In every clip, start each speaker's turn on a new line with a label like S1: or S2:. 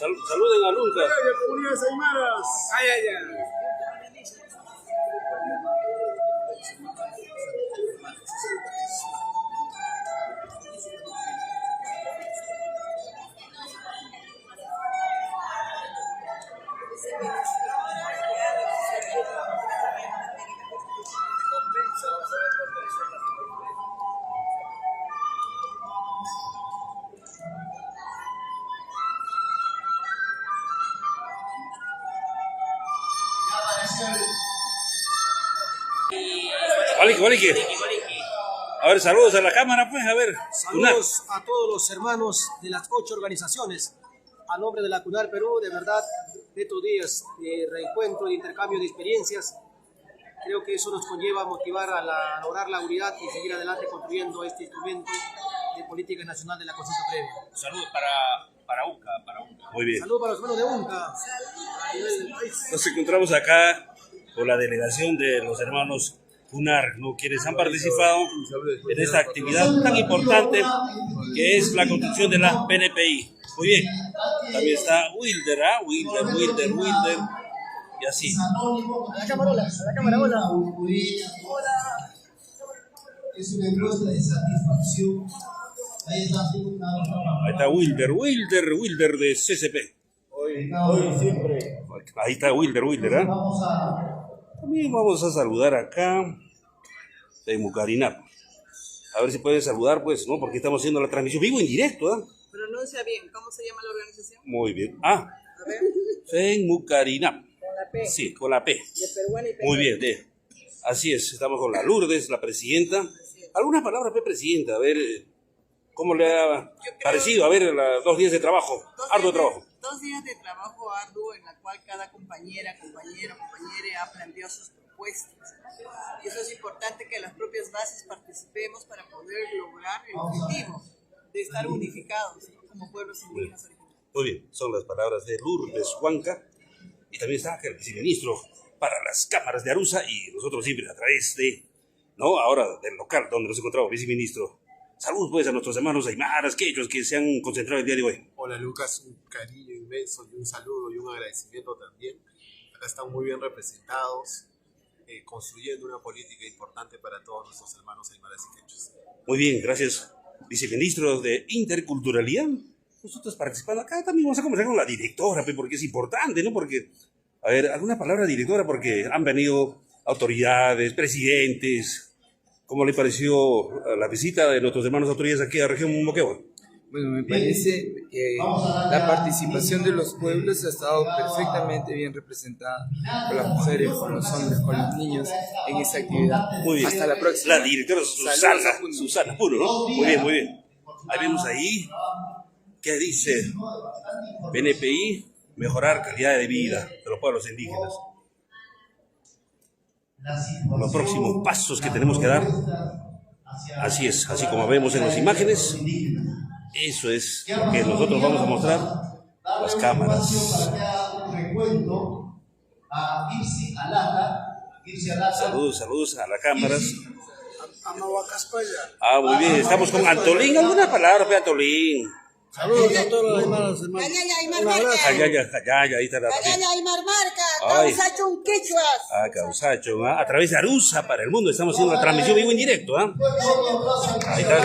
S1: Saluden a Lunca.
S2: Comunidades aymaras.
S3: Ay, ay, ay.
S1: Waliki. A ver, saludos a la cámara, pues, a ver.
S2: Saludos a todos los hermanos de las 8 organizaciones. A nombre de la CUNAR Perú, de verdad, de estos días de reencuentro, de intercambio de experiencias, creo que eso nos conlleva a motivar a lograr la unidad y seguir adelante construyendo este instrumento de política nacional de la consulta previa.
S3: Saludos para UNCA.
S1: Muy bien.
S2: Saludos para los hermanos de UNCA a nivel del país.
S1: Nos encontramos acá con la delegación de los hermanos CUNAR, ¿no? Quienes han participado en esta actividad tan importante que es la construcción de la PNPI. Muy bien. También está Wilder, Wilder. Y así.
S2: A la cámara, hola.
S4: Es una encuesta de satisfacción.
S1: Ahí está Wilder de CCP.
S4: Hoy siempre.
S1: Ahí está Wilder, ¿eh? También vamos a saludar acá de Mucarinap. A ver si pueden saludar, pues, ¿no? Porque estamos haciendo la transmisión vivo en directo, ¿eh?
S5: Pronuncia bien, ¿cómo se llama la organización?
S1: Muy bien.
S5: A ver.
S1: En Mucarinap.
S5: Con la P.
S1: Sí, con la P.
S5: De peruana y peruana.
S1: Muy bien, así es. Estamos con la Lourdes, la presidenta. ¿Alguna palabra, presidenta? A ver, ¿cómo le ha parecido? A ver, 2 días de trabajo, arduo trabajo.
S5: 2 días de trabajo arduo en la cual cada compañera ha planteado sus propuestas. Y eso es importante que las propias bases participemos para poder lograr el objetivo de estar unificados, ¿no? Como pueblos indígenas originarios.
S1: Muy bien, son las palabras de Lourdes Huanca. Y también está el viceministro para las cámaras de Arusa y nosotros siempre a través de, ¿no? Ahora del local donde nos encontramos, viceministro. Saludos pues a nuestros hermanos aymaras, quechos que se han concentrado el día de hoy.
S6: Hola Lucas, un cariño inmenso y un saludo y un agradecimiento también. Acá están muy bien representados, construyendo una política importante para todos nuestros hermanos aymaras y quechos.
S1: Muy bien, gracias, viceministro de Interculturalidad. Nosotros participando acá también vamos a conversar con la directora, porque es importante, ¿no? Porque, a ver, alguna palabra directora, porque han venido autoridades, presidentes. ¿Cómo le pareció la visita de nuestros hermanos autoridades aquí a la región Moquegua?
S7: Bueno, me parece que la participación de los pueblos ha estado perfectamente bien representada con las mujeres, con los hombres, con los niños en esa actividad.
S1: Muy bien.
S7: Hasta la próxima.
S1: La directora Susana Puno, ¿no? Muy bien. Ahí vemos ahí, ¿qué dice? PNPI, mejorar calidad de vida de los pueblos indígenas. Los próximos pasos que tenemos que dar. Así es, así como vemos en las imágenes. Eso es lo que nosotros vamos a mostrar. Las cámaras. Saludos a las cámaras. Muy bien, estamos con Antolín. ¿Alguna palabra, Antolín?
S2: Saludos a todos los hermanos.
S1: Ahí está la Causacho, a través de Arusa para el mundo. Estamos haciendo la transmisión vivo en directo, ¿ah? Ahí está.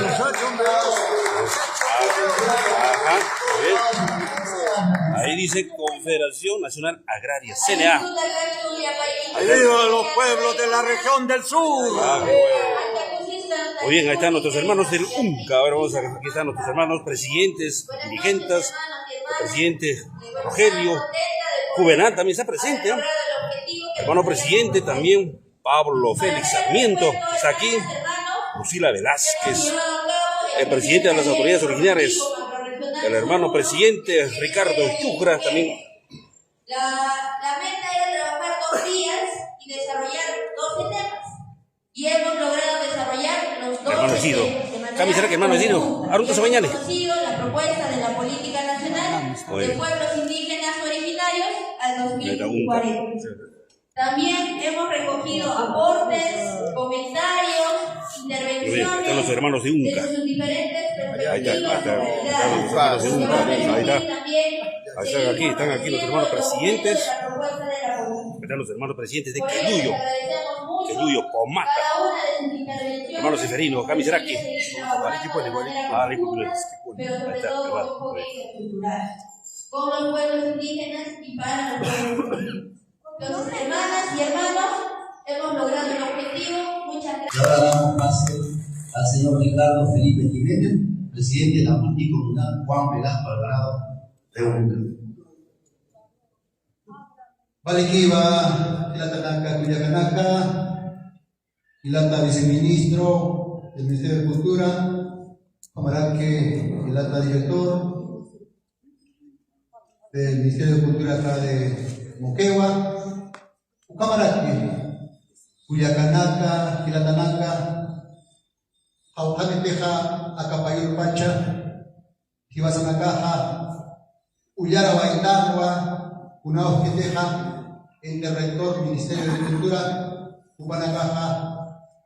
S1: Ahí dice Confederación Nacional Agraria, CNA.
S2: ¡Viva los pueblos de la región del sur!
S1: Muy bien, ahí están nuestros hermanos del UNCA. Ahora vamos a ver, aquí están nuestros hermanos presidentes, dirigentes, el presidente Rogelio, Juvenal también está presente, ¿eh? Hermano presidente también, Pablo Félix Sarmiento está aquí, Lucila Velázquez, el presidente de las autoridades originarias, el hermano presidente Ricardo Chucra también.
S8: La meta era trabajar 2 días y desarrollar 12 temas. Y hemos logrado desarrollar los 12 temas.
S1: Camisera que hermano Gino, Aruto Sabañane.
S8: La propuesta de la política nacional de pueblos indígenas originarios al 2040. También hemos recogido aportes, comentarios, intervenciones
S1: los hermanos de UNCA.
S8: de sus diferentes perspectivas.
S1: Ahí está, los hermanos de UNCA, ahí está. Están aquí los hermanos presidentes. Están los hermanos presidentes de Queluyo, Pomata. Hermano Seferino, Camisaraki.
S8: Con los pueblos indígenas y para los pueblos. Entonces, hermanas y hermanos, hemos logrado el objetivo. Muchas gracias.
S4: Y ahora damos pase al señor Ricardo Felipe Jiménez, presidente de la multicomunal Juan Velasco Alvarado de UNCA. Baliquiva, Ilatanaka, Cuyacanaka, Ilata viceministro del Ministerio de Cultura, Camaraque, Ilata director del Ministerio de Cultura acá de Moquegua, Camaraque, Cuyacanaka, Ilatanaka, Jaujaneteja, Acapayur Pacha, Jibasanakaja, Ullara Baitanwa, Unao Queteja, el rector del Ministerio de Cultura, Cubanakaja,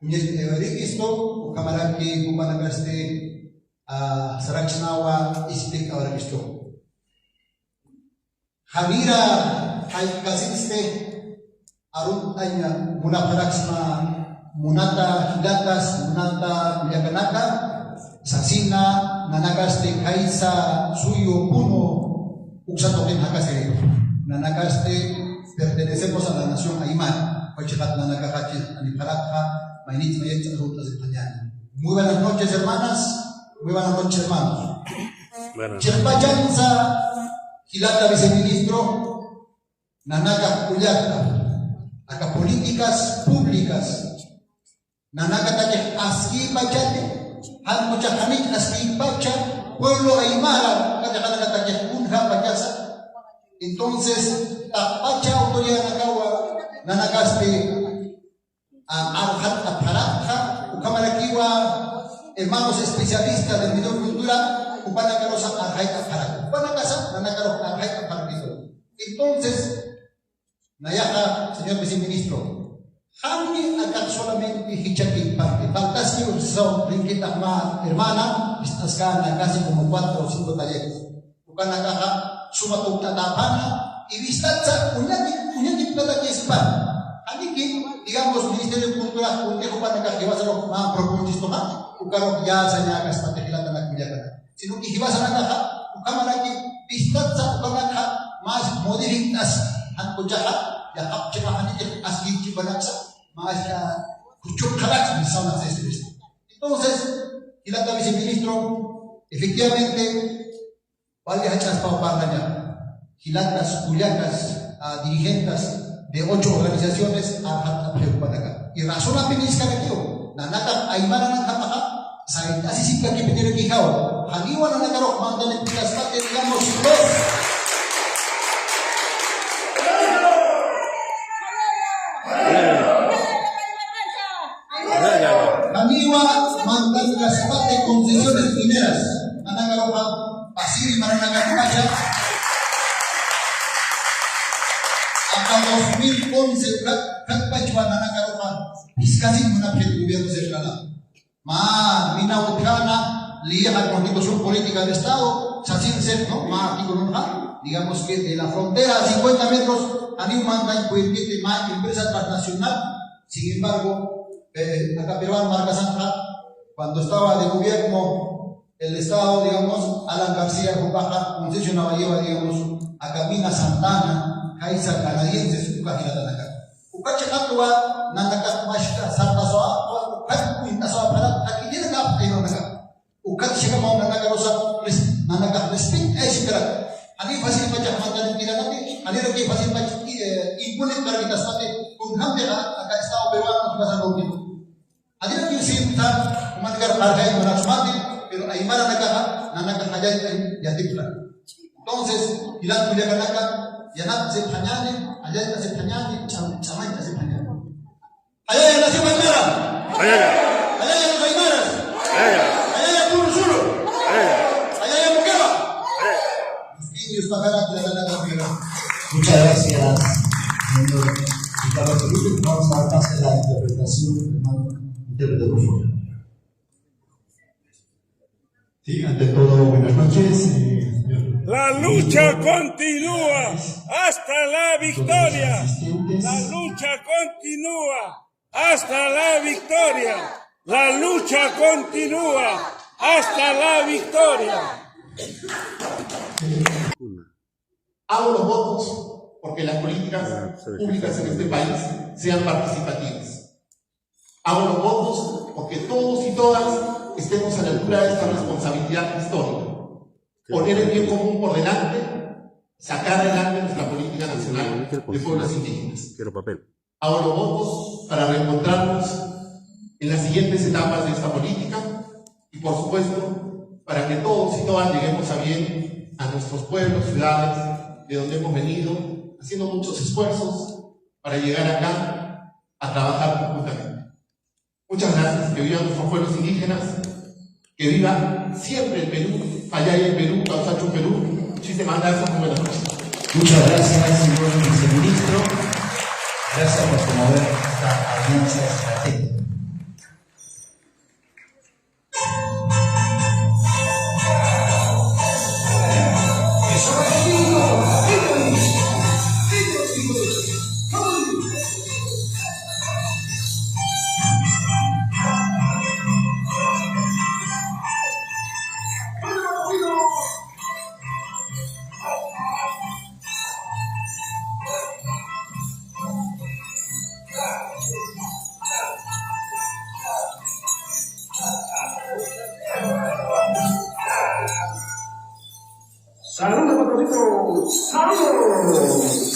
S4: Riquisto, Camaraki, Cubanakaste, Sarachnawa, Istik, Aurakisto. Javira, Haikasiste, Arun Tanya, Munaparaxma, Munata, Hilatas, Munata, Yakanaka, Sasina, Nanakaste, Kaisa, Suyo, Puno, Uxatoken Hakase, Nanakaste. Pertenecemos a la nación Aymara. Muy buenas noches, hermanas. Muy buenas noches, hermanos. Chirpachanza, Gilata viceministro, Nanaka Cuyata, acá políticas públicas. Nanaka Taque Aski Pachate, Han Muchahamik Aski Pacha, pueblo Aymara, Katakana Taque Unha Pachasa. Entonces, Tapacha autoridad Nakawa, Nanakaste, Arhat Aparanja, Ukamarakiwa, hermanos especialistas del Ministerio de Cultura, Upanakarosa Arhat Aparanja, Upanakasa, Nanakaro Arhat Aparanja. Entonces, Nayaja, señor viceministro, Hamni acá solamente Hichaki parte, Fantástico, son Rinquita hermana, estás acá casi como 4 o 5 talleres. Upanakaja, Sumatong Tatapana, y Vistatza, Uñati Plata que es pan. Aniki, digamos, Ministerio de Cultura, Untejo Panaka, que va a ser más propuesto más, Ucaro ya Sañaga, Espategilata la Cuyacana. Sino que vas a la caja, Ucamaraki, Vistatza, Upanaka, más modificas, Ancochaja, ya Hapchema Haniki, Asli Chipanaxa, más Kuchukarax, mis zonas de este. Entonces, Hilata viceministro, efectivamente, Vale hachas para Parlaña, Gilatas, Cuyacas, dirigentes de 8 organizaciones a Panaca. Y razón a penisca de Kio, Nanaka, Aymara Nanaka, así sí que aquí pedir Quijao, Haniwa Nanakaro, mandan en Pilasmate, digamos, Haniwa mandan Pilasmate concesiones mineras, Nanakaroja. Así Maranagapacha hasta 2011 Katpachuan Nanakaroja Piscasi una el gobierno central. Ma Mina Utrana Lía la Constitución Política de Estado Sachin Ser no Ma digamos que de la frontera a 50 metros Ani manda y más empresa transnacional. Sin embargo, acá peruano Marca Sanja cuando estaba de gobierno el Estado, digamos, Alan García Rubaja, concesionaba lleva, digamos, a Camina Santana, Kaisa canadiense, Ukajilatanaka. Ukacha Katua, Nanaka Mashka, Santa Soa, Ukacha Soa para, aquí tiene la Penonaga. Ukacha Maunaka Rosa, Nanaka, respect, Espera. Ani fácil para mandar en Tiranati, Ani lo que fácil para impone para que tasate, con Hambera, acá Estado peruano, vas a dormir. Ani lo que se está, Mangar Arjay, Manachmati, pero Aymara Nanaka Hayay Yatipla. Entonces, Ilan Cuyacanaka, Yanat se Pañane, Ayay se Pañane, Chamay se Pañane. Ayay nació Aymara. Ayay los Aymaras. Ayay Purusuro. Ayay Moquegua. Los indios Pajará que la Nanaka. Muchas gracias, señor Ricardo Felipe. Vamos a dar paso a la interpretación, hermano. Intérprete, por favor. Sí, ante todo, buenas noches.
S9: La lucha continúa hasta la victoria. La lucha continúa hasta la victoria. La lucha continúa hasta la victoria.
S6: Hago los votos porque las políticas públicas en este país sean participativas. Hago los votos porque todos y todas estemos a la altura de esta responsabilidad histórica. Poner el bien común por delante, sacar adelante nuestra política nacional de pueblos indígenas. Hago los votos para reencontrarnos en las siguientes etapas de esta política y, por supuesto, para que todos y todas lleguemos a bien a nuestros pueblos, ciudades, de donde hemos venido, haciendo muchos esfuerzos para llegar acá a trabajar conjuntamente. Muchas gracias, que vivan nuestros pueblos indígenas, que viva siempre el Perú, allá en el Perú, Causacho Perú. Muchísimas gracias, muy buenas noches.
S4: Muchas gracias, señor viceministro. Gracias por promover esta alianza estratégica.
S2: ¡Saludos, patrocitos! ¡Saludos!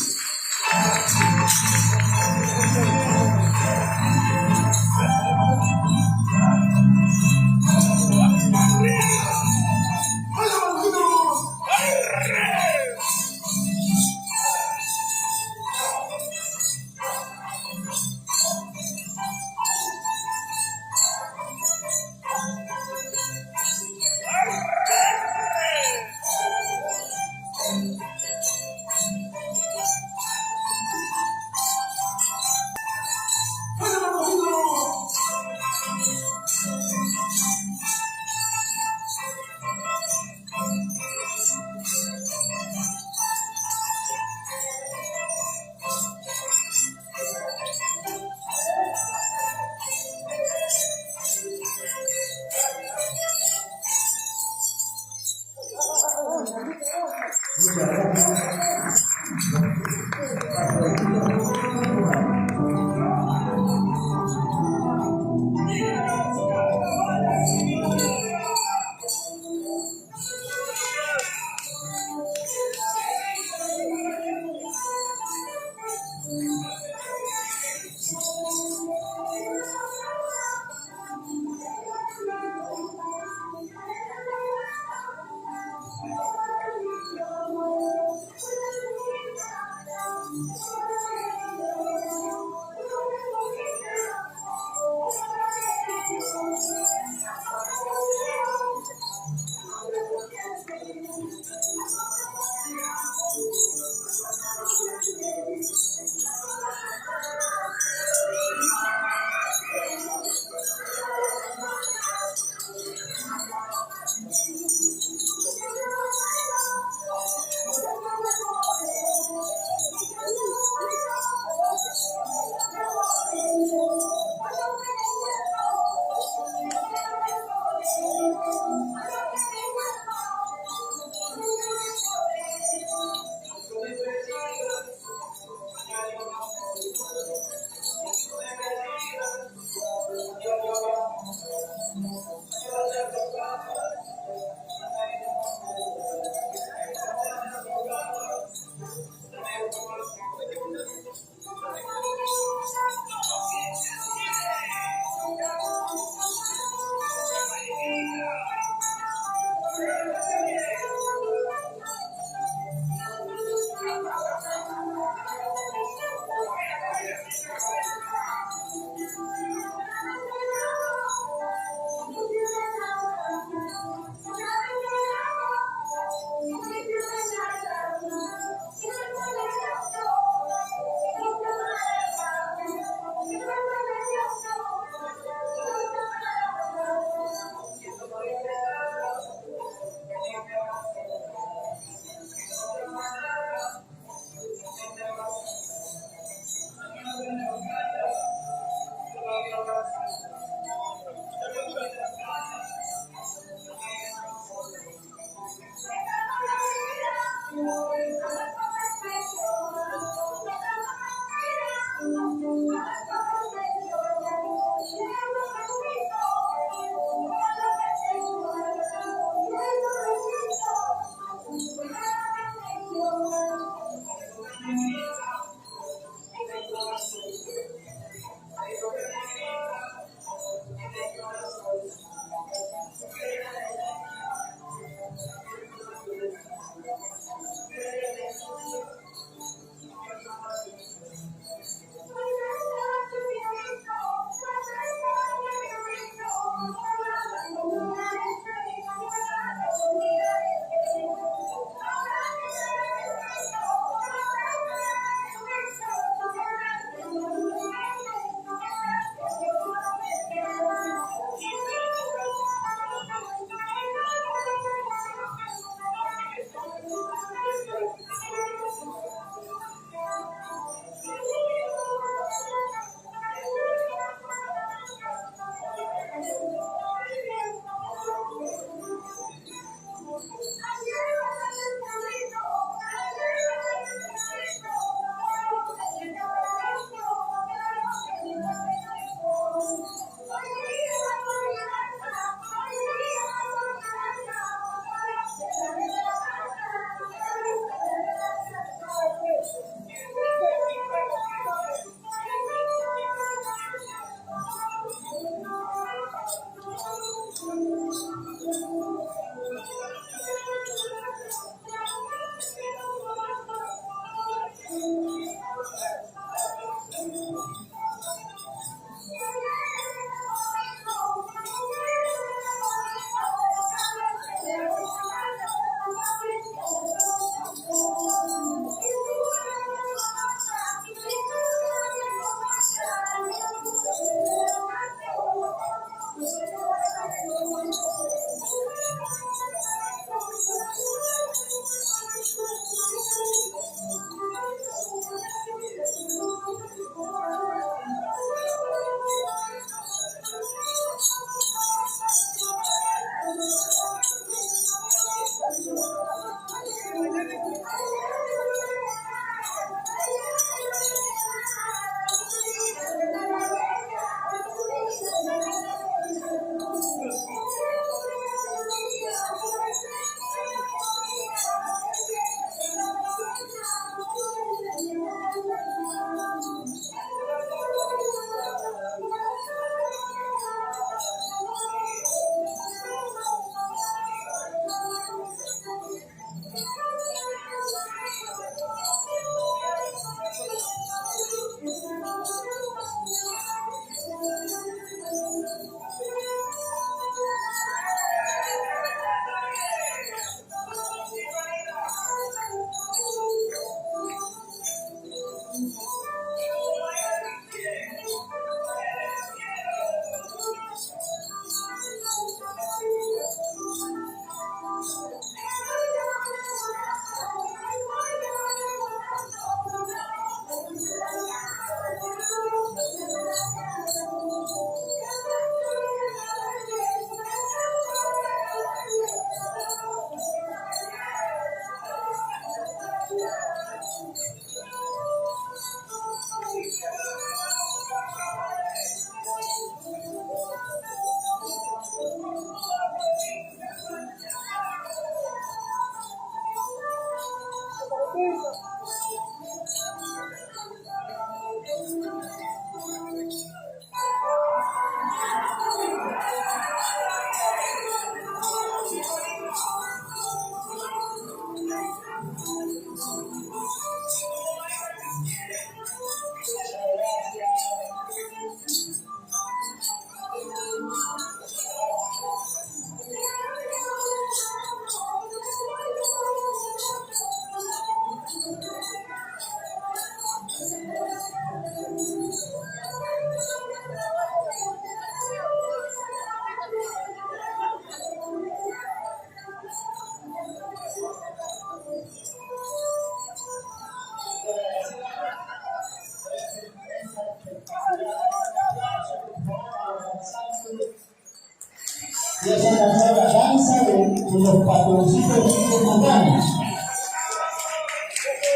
S4: Ya se lanzó la danza de los patroncitos montanos.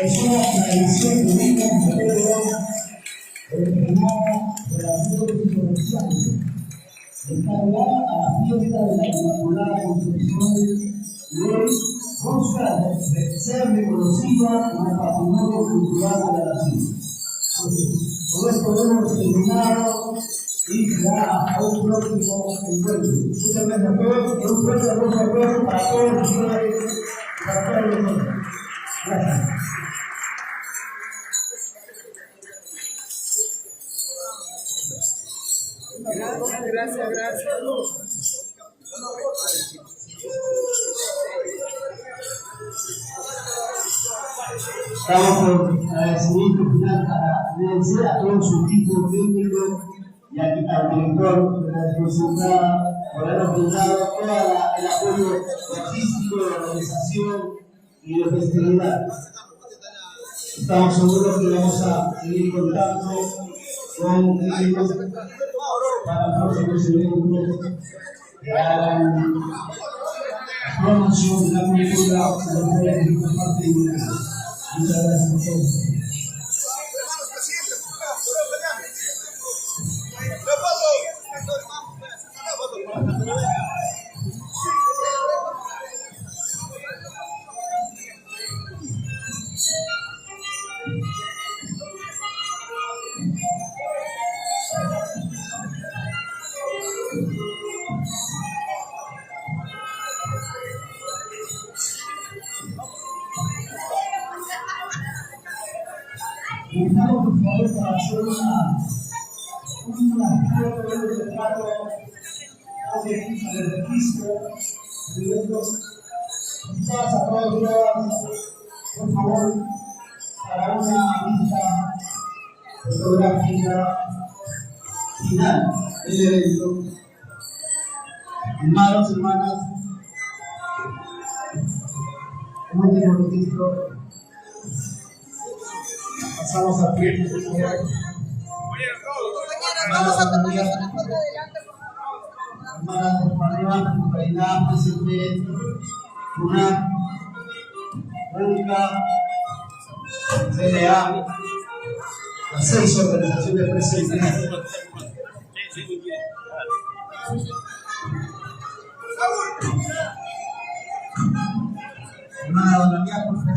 S4: Es una tradición que vive en el original de la Revolución está ligada a la fiesta de la Inmaculada Concepción y hoy consta de ser reconocida como patrimonio cultural de la nación. Por esto hemos terminado y ya a un próximo encuentro. Muchas gracias a todos y un fuerte aplauso para todos los usuarios y para todos nosotros. Gracias.
S5: Gracias.
S4: Estamos por agradecimiento final agradecer a todo su equipo técnico y al director de la responsabilidad por habernos brindado todo el apoyo artístico, de la organización y de festividad. Estamos seguros que vamos a seguir contando con ellos para próximos eventos que hagan promoción de la cultura de nuestra parte de Bolivia. Muchas gracias a todos. Estamos por favor para hacer una foto de retrato de registro de eventos. Quizás a todos, por favor, para una vista fotográfica final del evento. Hermanos, hermanas, último registro. Pasamos a pie.
S5: Vamos a tomar una foto adelante, por favor.
S4: Hermanas, compañeras, compañeras, presente, una única CLA, las 6 organizaciones presentes. Hermana Dona Mía, por favor.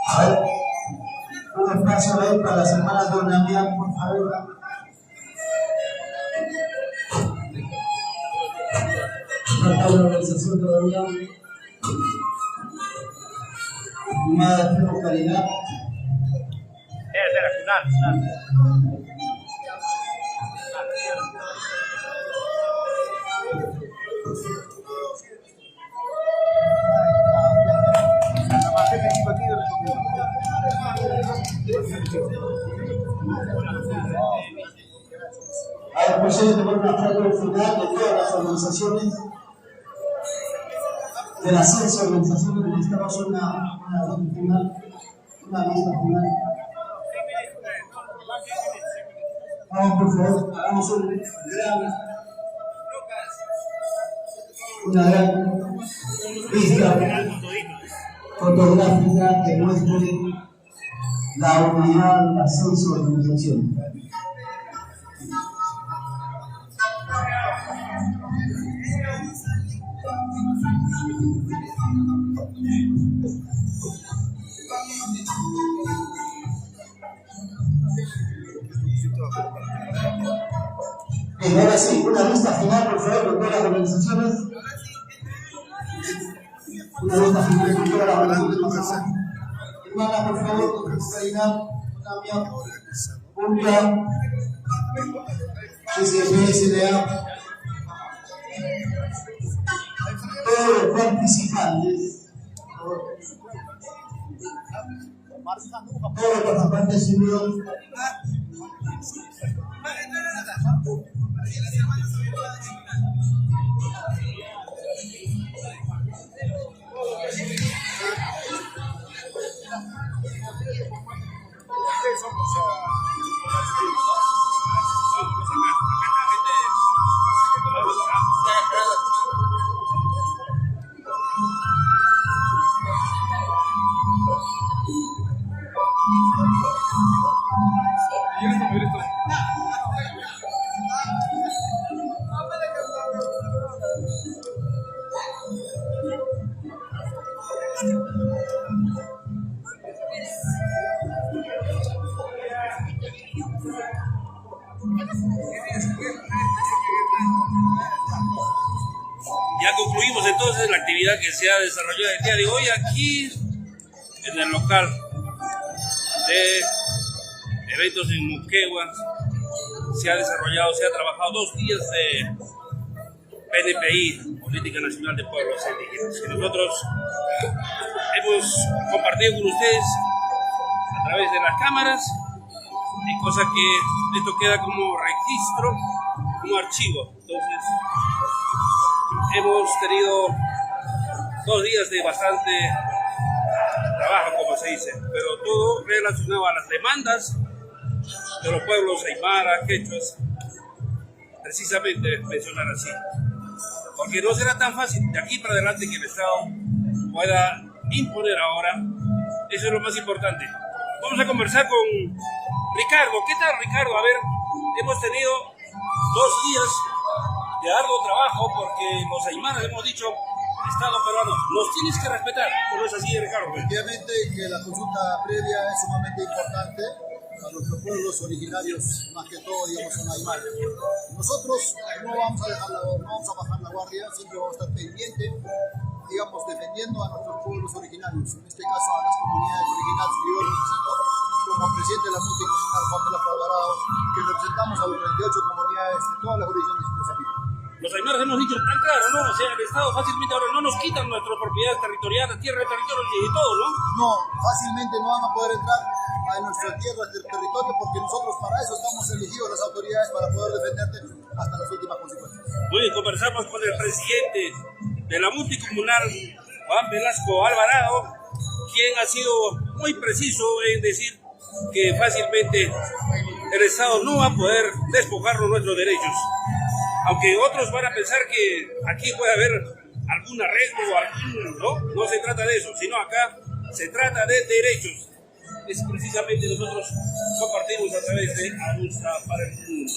S4: A ver, un espacio ahí para las hermanas Dona Mía, por favor. Falta una organización todavía. Más de localidad.
S3: Es de la final.
S4: Ahora procede a tomar una foto final de todas las organizaciones, de las 6 organizaciones, necesitamos una foto final, una lista final. Vamos, por favor, hagamos una gran lista fotográfica que muestre
S10: la unidad de las 6 organizaciones. Bien, ahora sí, una lista final, por favor, de todas las organizaciones. Una lista final de todas las organizaciones. Hermana, por favor, Reina, Tamia, Punta, SFE, SDA, todos los participantes, todos los participantes unidos.
S1: Ya concluimos entonces la actividad que se ha desarrollado el día de hoy aquí en el local de eventos en Moquegua. Se ha desarrollado, se ha trabajado 2 días de PNPI, Política Nacional de Pueblos Indígenas, que nosotros hemos compartido con ustedes a través de las cámaras, y cosa que esto queda como registro, como archivo. Entonces, hemos tenido 2 días de bastante trabajo, como se dice, pero todo relacionado a las demandas de los pueblos aymara, quechuas, precisamente mencionar así. Porque no será tan fácil de aquí para adelante que el Estado pueda imponer ahora. Eso es lo más importante. Vamos a conversar con Ricardo. ¿Qué tal, Ricardo? A ver, hemos tenido 2 días de arduo trabajo porque los aymaras hemos dicho, Estado peruano, nos tienes que respetar. ¿No es así, Ricardo?
S11: Efectivamente que la consulta previa es sumamente importante a nuestros pueblos originarios, más que todo, digamos, son aymaras. Nosotros no vamos a bajar la guardia, siempre vamos a estar pendientes, digamos, defendiendo a nuestros pueblos originarios, en este caso a las comunidades originarias que yo represento como presidente de la multicomunal Juan de la Alvarado, que representamos a los 38 comunidades de todas las jurisdicciones de Costa Rica.
S1: Los aymaras hemos dicho tan claro, ¿no? O sea, el Estado fácilmente ahora no nos quitan nuestras propiedades territoriales, tierra, territorio y todo, ¿no?
S11: No, fácilmente no van a poder entrar a nuestra tierra, del territorio, porque nosotros para eso estamos elegidos las autoridades para poder defenderte hasta las últimas consecuencias.
S1: Muy bien, conversamos con el presidente de la multicomunal, Juan Velasco Alvarado, quien ha sido muy preciso en decir que fácilmente el Estado no va a poder despojarnos nuestros derechos. Aunque otros van a pensar que aquí puede haber algún arreglo o algún, no se trata de eso, sino acá se trata de derechos. Es precisamente nosotros compartimos a través de Anuncia para el Mundo.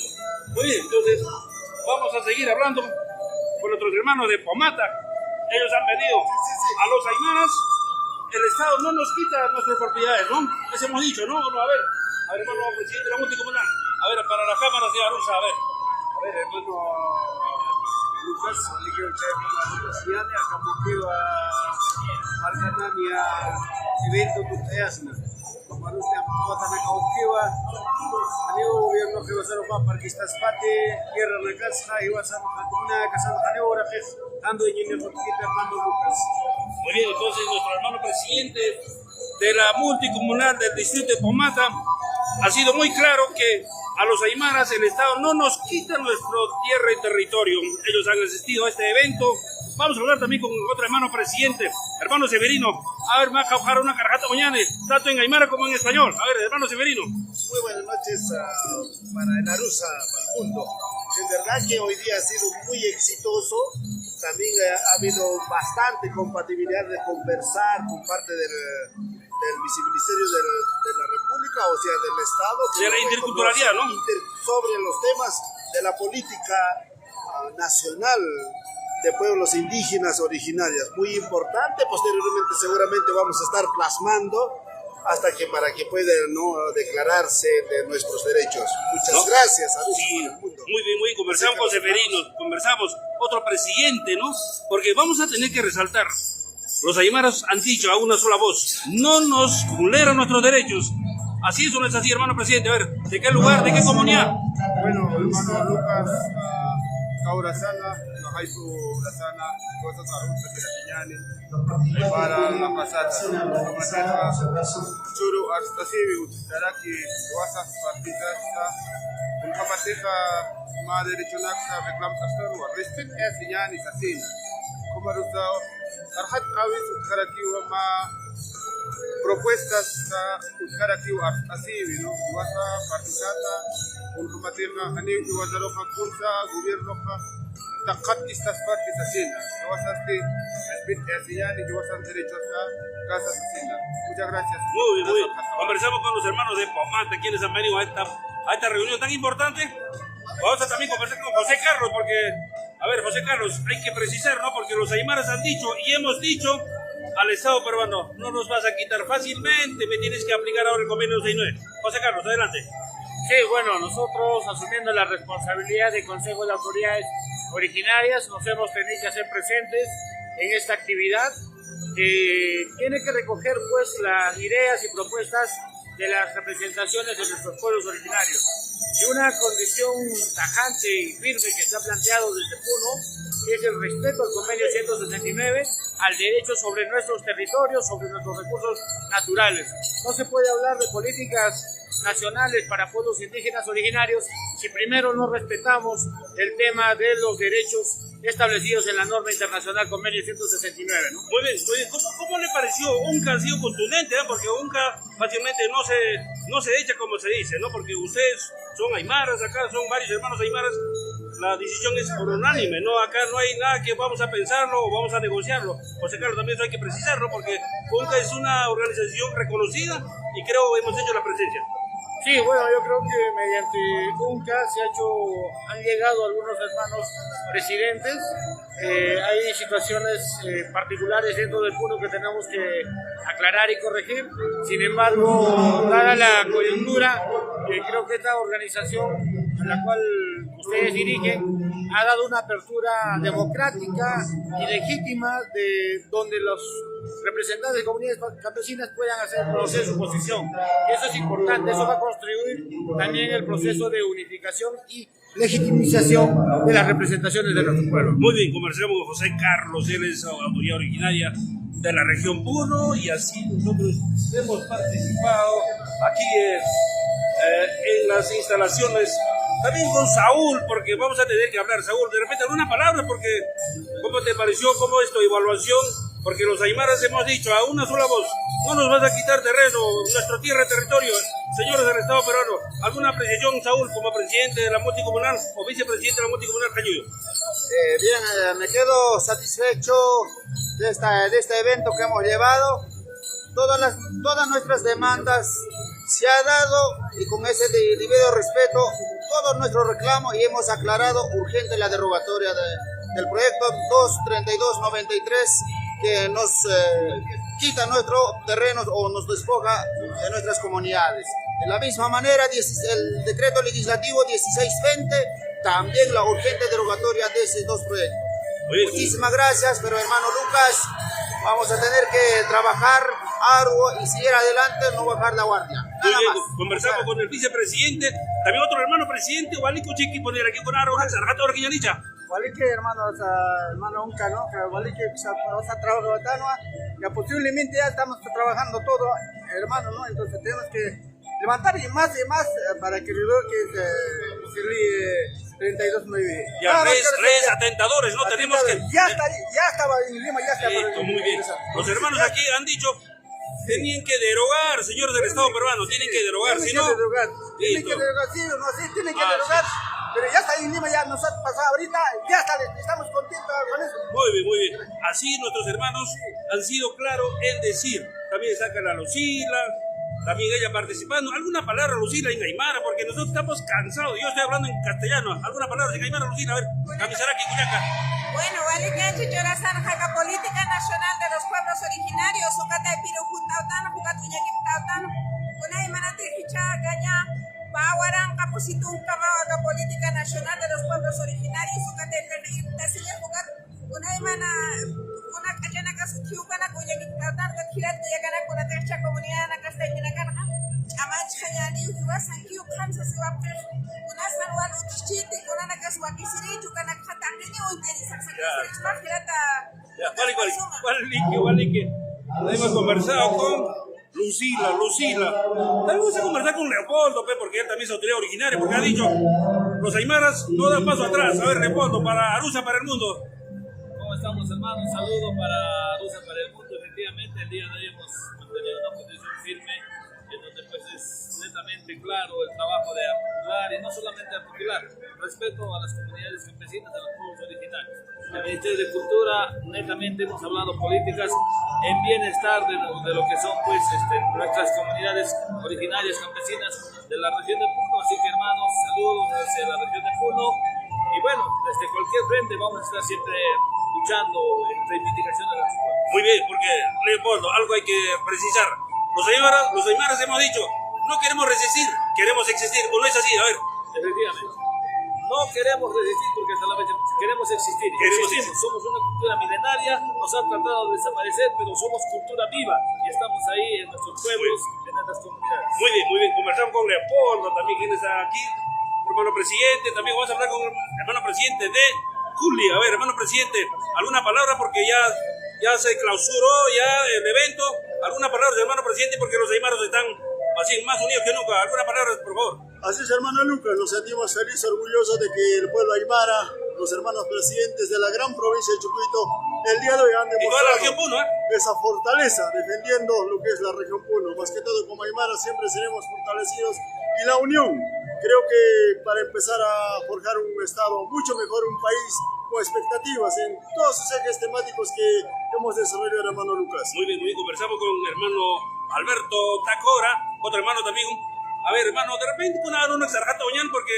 S1: Muy bien, entonces vamos a seguir hablando con nuestros hermanos de Pomata. Ellos han venido a los aymaras. El Estado no nos quita nuestras propiedades, ¿no? Eso hemos dicho, ¿no? A ver, hermano presidente de la multicomunal. A ver, para las cámaras de Arusa, a ver, hermano Lucas, elegio Lucas Yane, acá Moquegua, Marcanamia, evento Tutayasna. Para usted, Motanaka Moquegua, Aneo, gobierno que va a ser un parquistas pate, guerra de casa, y va a ser una casa de Aneo, ahora que ando en el hermano Lucas. Muy bien, entonces nuestro hermano presidente de la multicomunal del distrito de Pomata ha sido muy claro que a los aymaras el Estado no nos quita nuestro tierra y territorio. Ellos han asistido a este evento. Vamos a hablar también con otro hermano presidente, hermano Severino. A ver, me va a caujar una carajata mañana, tanto en aymara como en español. A ver, hermano Severino.
S12: Muy buenas noches para el Arusa, para el mundo. En verdad que hoy día ha sido muy exitoso. También ha habido bastante compatibilidad de conversar con parte del viceministerio de la República. sea, del Estado.
S1: De la interculturalidad, ¿no?
S12: Sobre los temas de la política nacional de pueblos indígenas originarias. Muy importante, posteriormente seguramente vamos a estar plasmando hasta que para que puedan declararse de nuestros derechos. Muchas gracias a
S1: sí, muy bien, conversamos con Severino, conversamos otro presidente, ¿no? Porque vamos a tener que resaltar, los aymaras han dicho a una sola voz, no nos vulneran nuestros derechos. Así es o no es así, hermano presidente. A ver, ¿de qué lugar, de qué comunidad?
S13: Bueno, hermano Lucas, Kaura Sana, Nahaitu Lasana, Cosas Arunta Pirañani, para la pasada, Churu Arstasivi, Taraki, Wasas Partitas, un capateja más derecho Naxa, reclamtas Perú, respect es Yani Sasina, como Rusao, Arhat Avis, Karaki, propuestas Karaki Arstasivi, ¿no? Wasa Partitata, un capateja, Hanif, Wazaroja, Kursa, Gobierno, Takat estas partes asesinas, que vas a hacer y que vas a hacer derechos a casas asesinas. Muchas gracias.
S1: Muy bien. Conversamos con los hermanos de Pomanta, quienes han venido a esta reunión tan importante. Vamos a también conversar con José Carlos, porque, a ver, José Carlos, hay que precisar, ¿no? Porque los aymaras han dicho y hemos dicho al Estado peruano, no nos vas a quitar fácilmente, me tienes que aplicar ahora el convenio 69. José Carlos, adelante.
S3: Sí, bueno, nosotros asumiendo la responsabilidad del Consejo de Autoridades Originarias nos hemos tenido que hacer presentes en esta actividad que tiene que recoger pues las ideas y propuestas de las representaciones de nuestros pueblos originarios. Y una condición tajante y firme que se ha planteado desde Puno es el respeto al convenio 169, al derecho sobre nuestros territorios, sobre nuestros recursos naturales. No se puede hablar de políticas nacionales para pueblos indígenas originarios si primero no respetamos el tema de los derechos establecidos en la norma internacional convenio 169, ¿no?
S1: Muy bien. ¿Cómo le pareció? UNCA ha sido contundente, ¿eh? Porque UNCA fácilmente no se echa como se dice, ¿no? Porque ustedes son aymaras, acá son varios hermanos aymaras, la decisión es por unánime, ¿no? Acá no hay nada que vamos a pensarlo o vamos a negociarlo. José Carlos, también eso hay que precisarlo, porque UNCA es una organización reconocida y creo hemos hecho la presencia.
S3: Sí, bueno, yo creo que mediante UNCA han llegado algunos hermanos presidentes. Hay situaciones particulares dentro del Puno que tenemos que aclarar y corregir. Sin embargo, dada la coyuntura, creo que esta organización a la cual ustedes dirigen ha dado una apertura democrática y legítima de donde los representantes de comunidades campesinas puedan hacer conocer su posición. Eso es importante, eso va a construir también el proceso de unificación y legitimización de las representaciones de nuestro pueblo.
S1: Muy bien, conversamos con José Carlos, él es autoridad originaria de la región Puno y así nosotros hemos participado aquí en las instalaciones. También con Saúl, porque vamos a tener que hablar. Saúl, de repente alguna palabra, porque ¿cómo te pareció? ¿Cómo es tu evaluación? Porque los aymaras hemos dicho a una sola voz, no nos vas a quitar terreno, nuestra tierra, territorio, señores del Estado peruano. ¿Alguna apreciación, Saúl, como presidente de la multicomunal o vicepresidente de la multicomunal Cañuyo?
S14: Bien, me quedo satisfecho de este evento que hemos llevado. Todas nuestras demandas se ha dado y con ese debido respeto todos nuestros reclamos y hemos aclarado urgente la derogatoria del proyecto 23293 que nos quita nuestros terrenos o nos despoja de nuestras comunidades. De la misma manera, el decreto legislativo 1620 también la urgente derogatoria de esos dos proyectos. Muchísimas gracias, pero hermano Lucas, vamos a tener que trabajar arduo y seguir adelante, no bajar la guardia. Nada más.
S1: Conversamos con el vicepresidente, también otro hermano presidente, Waliku Chiqui, poner aquí con Arona, Sarjato Orquiñanicha.
S15: Waliku, hermano Unca, ¿no? Que Waliku, vamos a trabajar batanoa, ya posiblemente ya estamos trabajando todo, hermano, ¿no? Entonces tenemos que levantar y más para que luego que se 32.9.
S1: Ya, redes atentadores, ¿no? Tenemos que...
S15: Ya estaba en Lima, ya estaba.
S1: Listo, muy bien. Los hermanos aquí han dicho, tienen que derogar, señores del Estado peruano, tienen que derogar, si no...
S15: Tienen que derogar, sí o no, sí, tienen que derogar. Pero ya está en Lima, ya nos ha pasado ahorita, ya está, estamos contentos con eso.
S1: Muy bien. Así nuestros hermanos han sido claros en decir, también sacan a los islas, también ella participando. ¿Alguna palabra, Lucila, en Aymara? Porque nosotros estamos cansados. Yo estoy hablando en castellano. ¿Alguna palabra en Aymara, Lucila? A ver, Camisaraki, Cuyaca.
S16: Bueno, vale que anche llorasan jaca política nacional de los pueblos originarios, Ocata de Piru Juntautano, Jucatuñaki Tautano, una Aymanate Hicha, Gaña, Bawaran, Capusitum, Camaga, política nacional de los pueblos originarios, Ocata de Piru, Tasilla, Jucat, una Aymana, una Cayana Casukiucana, Cuñaki Tautano, Kirat, Yagana, con la tercera comunidad, Castellana Garja, Amach Hayani, Yuasan, Kiu, Kansas, Wapper, una San Juan Uchichite, con Ana Casuakisiri, Chucana Catangani, un
S1: hemos conversado con Lucila. También vamos a conversar con Leopoldo, porque él también es autoridad originaria, porque ha dicho, los aymaras no dan paso atrás. A ver, Leopoldo, para Arusa, para el mundo.
S17: ¿Cómo estamos, hermanos? Un saludo para Arusa, para el mundo. Efectivamente, el día de hoy hemos mantenido una posición firme, en donde pues es netamente claro el trabajo de articular, y no solamente articular, respeto a las comunidades campesinas de los pueblos originarios. El Ministerio de Cultura, netamente hemos hablado políticas en bienestar de lo que son pues nuestras comunidades originarias campesinas de la región de Puno. Así que, hermanos, saludos desde la región de Puno, y bueno, desde cualquier frente vamos a estar siempre luchando en reivindicación de los pueblos.
S1: Muy bien, porque Leopoldo, algo hay que precisar. Los aymaras hemos dicho, no queremos resistir, queremos existir. ¿O no es así? A ver.
S17: Efectivamente. No queremos resistir porque hasta la fecha queremos existir. Somos una cultura milenaria, nos han tratado de desaparecer, pero somos cultura viva y estamos ahí en nuestros pueblos, en nuestras comunidades.
S1: Muy bien. Conversamos con Leopoldo, también quien está aquí, hermano presidente. También vamos a hablar con el hermano presidente de Culi. A ver, hermano presidente, ¿alguna palabra? Porque ya se clausuró ya el evento. ¿Alguna palabra del hermano presidente? Porque los aymaros están así más unidos que nunca. ¿Alguna palabra, por favor?
S18: Así es, hermano Lucas, nos sentimos felices, orgullosos de que el pueblo aymara, los hermanos presidentes de la gran provincia de Chucuito, el día de hoy han demostrado esa fortaleza defendiendo lo que es la región Puno. Más que todo, como aymara siempre seremos fortalecidos, y la unión, creo que para empezar a forjar un estado mucho mejor, un país con expectativas en todos sus ejes temáticos que hemos desarrollado, hermano Lucas.
S1: Muy bien, conversamos con el hermano Alberto Tacora, otro hermano también. A ver, hermano, de repente no exarjata oñán, porque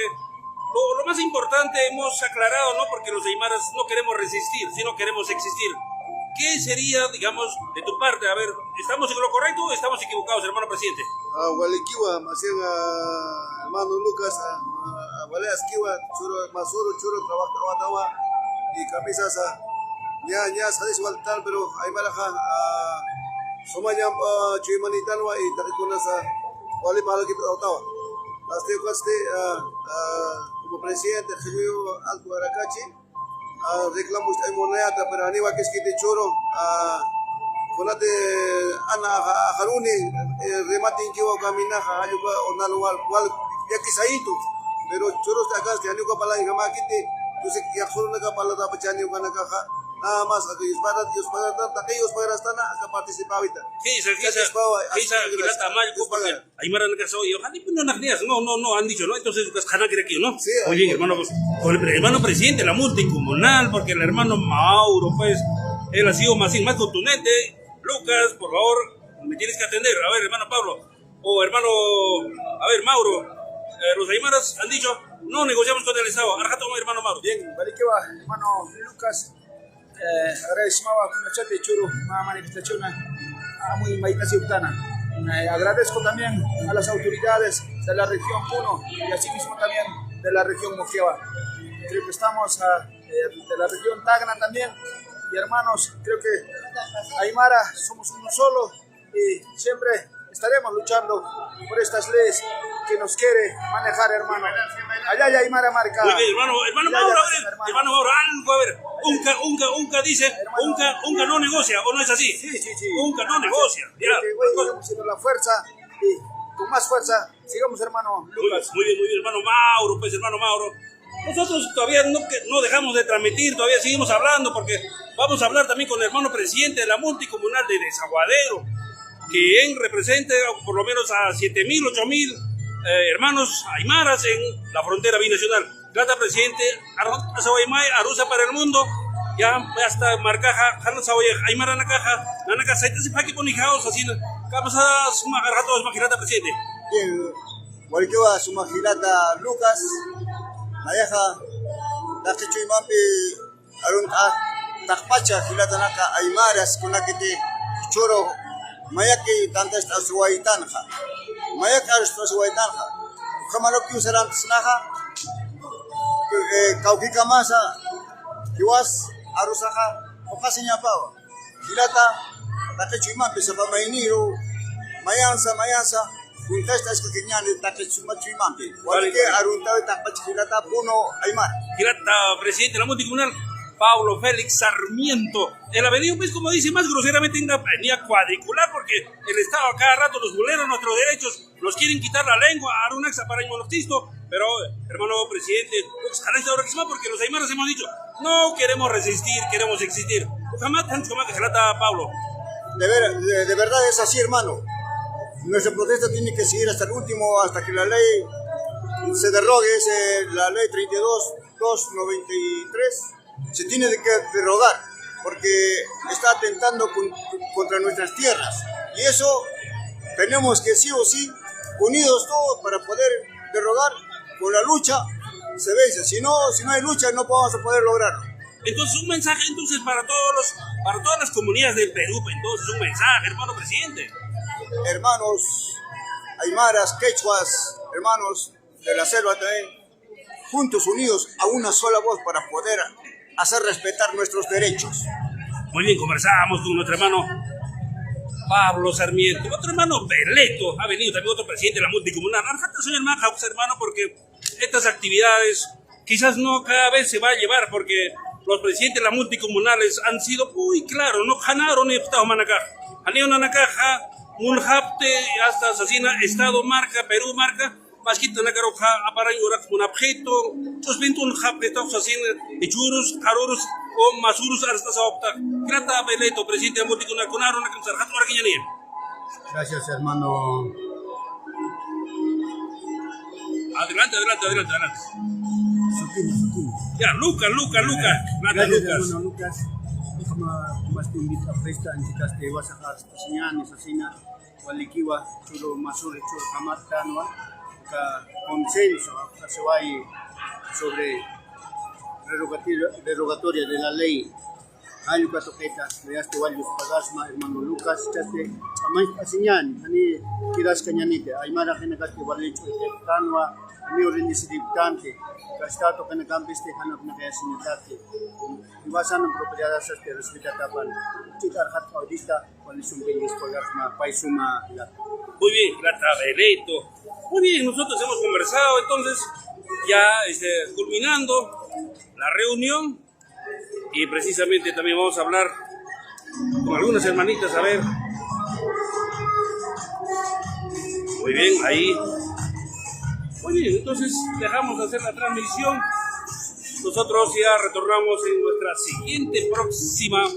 S1: lo más importante hemos aclarado, ¿no? Porque los aymaras no queremos resistir, sino queremos existir. ¿Qué sería, digamos, de tu parte? A ver, ¿estamos en lo correcto o estamos equivocados, hermano presidente?
S18: Walikiwa, hermano Lucas, Waleas Kiwa, Masuro, Churo, Trabajo, y Camisas, ya sabes igual tal, pero Aymaraja, Somaya, Chuymanitano, y Taricunas, Wali Malaki, Ottawa. Como presidente, Julio Alto Aracachi, reclamos a moneda, pero Aníbal que es que te choro, con Ana Haruni, remate en Kiwa Camina, Ayuka, Onalual, ya que Saito, pero choros de acá, de Aníbal Palay, Gamakite, yo sé que ya solo una capalada Pachani, Ganakaja. Nada más, aquellos para estar acá participar ahorita.
S1: Aymara no han dicho, ¿no? Entonces, ¿no? Oye, hermano, con el hermano presidente, la multicomunal, porque el hermano Mauro, pues, él ha sido más contundente. Lucas, por favor, me tienes que atender. A ver, hermano Pablo, o hermano, a ver, Mauro, los aymaras han dicho, no negociamos con el Estado. Arjatón, hermano Mauro.
S15: Bien, vale que va, hermano Lucas. Agradecemos con el chat de Churo una manifestación muy maitasiutana. Agradezco también a las autoridades de la región Puno y asimismo también de la región Moquegua. Creo que estamos de la región Tacna también. Y hermanos, creo que Aymara somos uno solo y siempre estaremos luchando por estas leyes que nos quiere manejar, hermano. Allá hay Aymara marca.
S1: Muy bien, hermano Mauro, algo, a ver. Unca dice, Unca no negocia, ¿o no es así?
S15: Sí.
S1: Unca no negocia.
S15: Sigamos siendo la fuerza y con más fuerza, sigamos, hermano Lucas.
S1: Muy bien, hermano Mauro. Nosotros todavía no dejamos de transmitir, todavía seguimos hablando, porque vamos a hablar también con el hermano presidente de la multicomunal de Desaguadero, quien representa por lo menos a 7.000, 8.000 hermanos aymaras en la frontera binacional. Gracias, presidente. Arusa para el mundo. Ya hasta Marcaja, Aymara Nakaja, Nanaka Saita Sipaki Ponijaos, así Kamsa Sumagarato Magirata presidente.
S10: Bien, Walikiwa Sumagirata Lucas, Nayaja, Takichu Imampi, Arun Takpacha, Gilatanaka, Aymaras, Kunakiti, Choro, Mayaki, Tantas Asuaitanja, Mayakas Asuaitanja, Kamaloki Saram Snaha, Kaukika Masa, Kiwas, Arusaha, Okasinya Pau, Gilata, Takichu Imampi, Sapamainiro, Mayansa, Kuntesta es que tenían el Takechumachu Imampi, Walike, Arunta, Takpacha, Gilata, Puno, Aymar.
S1: Gilata, presidente de la multicomunal. Pablo Félix Sarmiento. El avenido, pues, como dice más groseramente, una avenida cuadricular, porque el Estado a cada rato nos vulnera nuestros derechos, nos quieren quitar la lengua, Arunaxa para Monoctisto, pero, hermano presidente, porque los aymaras hemos dicho, no queremos resistir, queremos existir. Jamás tanto como que se lata Pablo.
S10: De verdad es así, hermano. Nuestra protesta tiene que seguir hasta el último, hasta que la ley se derrogue, es la ley 32-293. Se tiene que derrogar porque está atentando contra nuestras tierras y eso tenemos que sí o sí unidos todos para poder derrogar. Con la lucha se vence, si no hay lucha no vamos a poder lograrlo.
S1: Entonces un mensaje para todas las comunidades del Perú, entonces un mensaje, hermano presidente.
S10: Hermanos aymaras, quechuas, hermanos de la selva también, juntos unidos a una sola voz para poder hacer respetar nuestros derechos.
S1: Muy bien, conversamos con nuestro hermano Pablo Sarmiento, otro hermano Beleto, ha venido también otro presidente de la multicomunal. Soy hermano, porque estas actividades quizás no cada vez se va a llevar, porque los presidentes de las multicomunales han sido muy claros, no ganaron ni Estado Manacá. Anion Anacaja, Munjapte, hasta Asesina, Estado marca, Perú marca. Masquita na caro aparay urak un objeto, suspenso un objeto así churros, caroros o masuros hasta sa opta. Grata Beleto, presidente de multicomunal con una sarjata orgueñanía.
S11: Gracias, hermano.
S1: Adelante. Ya, Lucas.
S11: Gracias, hermano Lucas. Como te invita a festa, en chicas te vas a dejar señales, asesina, Walikiwa, churo masur, churo kamatano. Consenso se va sobre derogatoria de la ley Ayuka Toqueta de este Valles Pagasma, hermano Lucas, chaste amay asinyan ani kiras cañanite aymara genagaste valecho de Tanua ani orinisidiptante gastato que campiste hanap na kaya sinitate iwasan ng propiedades este respeta tapan chitar hat audista Valles Pagasma paisuma.
S1: Muy bien, grata Beleto. Muy bien, nosotros hemos conversado, entonces ya culminando la reunión y precisamente también vamos a hablar con algunas hermanitas, a ver. Muy bien, ahí. Muy bien, entonces dejamos de hacer la transmisión. Nosotros ya retornamos en nuestra siguiente próxima.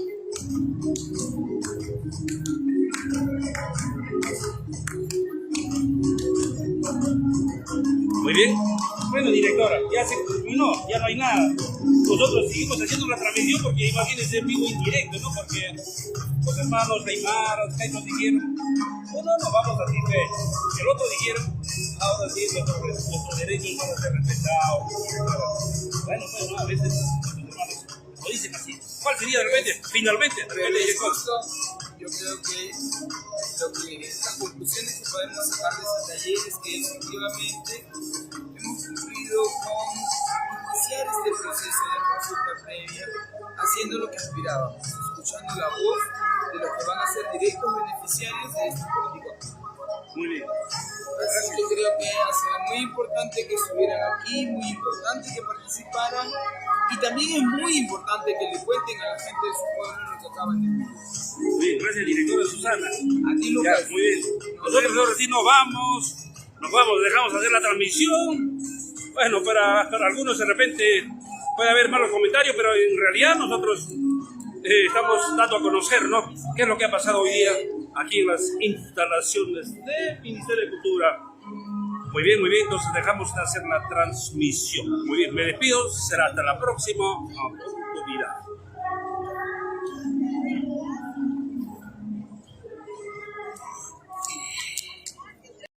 S1: Muy bien. Bueno, directora, ya se culminó, ya no hay nada. Nosotros seguimos haciendo la transmisión porque imagínense en vivo indirecto, ¿no? Porque los hermanos Aymaras, nos dijeron, no, vamos a decir que el otro dijeron, ahora sí nuestros derechos van a ser respetados. Bueno, pues no, a veces nuestros hermanos lo dicen así. ¿Cuál sería finalmente?
S7: Yo creo que las conclusiones que podemos sacar de ese taller es que efectivamente hemos cumplido con iniciar este proceso de consulta previa haciendo lo que aspirábamos, escuchando la voz de los que van a ser directos beneficiarios de esta política.
S1: Muy bien.
S7: Así que creo que ha sido muy importante que estuvieran aquí, muy importante que participaran y también es muy importante que le cuenten a la gente de su pueblo lo que acaban de vivir.
S1: Muy bien, gracias directora Susana.
S7: A ti, Lucas.
S1: Ya, muy bien. Nosotros ahora sí nos vamos, dejamos hacer la transmisión. Bueno, para algunos de repente puede haber malos comentarios, pero en realidad nosotros estamos dando a conocer, ¿no?, qué es lo que ha pasado hoy día aquí en las instalaciones del Ministerio de Cultura. Muy bien, entonces dejamos de hacer la transmisión. Muy bien, me despido, será hasta la próxima oportunidad.